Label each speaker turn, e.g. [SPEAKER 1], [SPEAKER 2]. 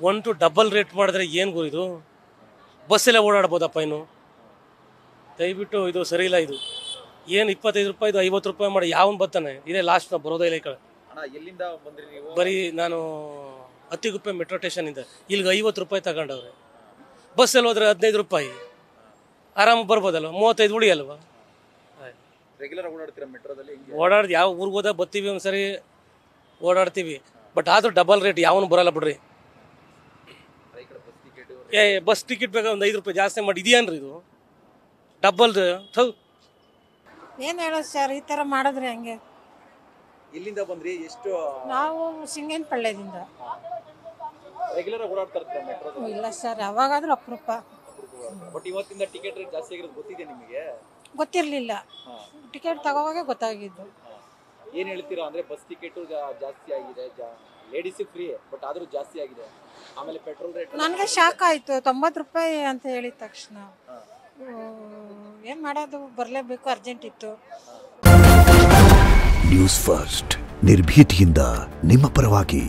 [SPEAKER 1] 1 to double rate ಮಾಡಿದ್ರೆ ಏನು ಗುರು ಇದು? ಬಸ್ಸೆಲ್ಲ ಓಡಾಡ್ಬೋದಪ್ಪ ಇನ್ನು. ದಯವಿಟ್ಟು ಇದು ಸರಿ ಇಲ್ಲ. ಇದು ಏನು 25 ರೂಪಾಯಿ 50 ರೂಪಾಯಿ ಮಾಡಿ ಯಾವನ್ ಬರ್ತಾನೆ? ಇದೇ ಲಾಸ್ಟ್ ನಾವು ಬರೋದೇ ಇಲ್ಲ ಈ ಕಡೆ. ಬರೀ ನಾನು ಹತ್ತಿಗುಪ್ಪೆ ಮೆಟ್ರೋ ಸ್ಟೇಷನಿಂದ ಇಲ್ಲಿಗೆ 50 ರೂಪಾಯಿ ತಗೊಂಡವ್ರೆ. ಬಸ್ಸಲ್ಲಿ ಹೋದ್ರೆ 15 ರೂಪಾಯಿ ಆರಾಮಾಗಿ ಬರ್ಬೋದಲ್ವ? 35 ಉಳಿಯಲ್ವಾ? ಓಡಾಡ್ದು ಯಾವ ಊರಿಗೆ ಹೋದಾಗ ಬರ್ತೀವಿ, ಒಂದ್ಸರಿ ಓಡಾಡ್ತೀವಿ. ಬಟ್ ಆದ್ರೂ ಡಬಲ್ ರೇಟ್ ಯಾವನು ಬರಲ್ಲ ಬಿಡ್ರಿ. ಬಸ್ ಟಿಕೆಟ್ ಬೇಕಾದ್ರೆ ಒಂದು 5 ರೂಪಾಯಿ ಜಾಸ್ತಿ ಮಾಡಿ ಇದೆಯನ್ರಿ ಇದು ಡಬಲ್?
[SPEAKER 2] ಏನು ಹೇಳೋದು ಸರ್, ಈ ಥರ ಮಾಡಿದ್ರೆ ಹಂಗೆ.
[SPEAKER 3] ಇಲ್ಲಿಂದ ಬಂದ್ರಿ? ಎಷ್ಟು?
[SPEAKER 2] ನಾವು ಸಿಂಗೇನಪಳ್ಳಿಯಿಂದ.
[SPEAKER 3] ರೆಗ್ಯುಲರ್ ಆಗಿ ಓಡಾಡ್ತಾ ಇರ್ತಾರೆ ಮೆಟ್ರೋದಲ್ಲಿ?
[SPEAKER 2] ಇಲ್ಲ ಸರ್, ಯಾವಾಗಾದ್ರೂ ಅಪರೂಪ.
[SPEAKER 3] ಬಟ್ ಇವತ್ತಿಂದ ಟಿಕೆಟ್ ರೇಟ್ ಜಾಸ್ತಿ ಆಗಿರೋದು ಗೊತ್ತಿದೆ ನಿಮಗೆ?
[SPEAKER 2] ಗೊತ್ತಿರಲಿಲ್ಲ, ಟಿಕೆಟ್ ತಗೋವಾಗ ಗೊತ್ತಾಗಿದ್ದು.
[SPEAKER 3] ಏನು ಹೇಳ್ತೀರಾ ಅಂದರೆ ಬಸ್ ಟಿಕೆಟು ಜಾಸ್ತಿ ಆಗಿದೆ, ಲೇಡೀಸ್ ಫ್ರೀ ಬಟ್ ಆದರೂ ಜಾಸ್ತಿ ಆಗಿದೆ. ಆಮೇಲೆ ಪೆಟ್ರೋಲ್ ರೇಟ್
[SPEAKER 2] ನನಗೆ ಶಾಕ್ ಆಯಿತು. 90 ರೂಪಾಯಿ ಅಂತ ಹೇಳಿದ ತಕ್ಷಣ ಏನು ಮಾಡೋದು, ಬರಲೇಬೇಕು, ಅರ್ಜೆಂಟ್ ಇತ್ತು.
[SPEAKER 4] ನ್ಯೂಸ್ ಫಸ್ಟ್, ನಿರ್ಭೀತಿಯಿಂದ ನಿಮ್ಮ ಪರವಾಗಿ.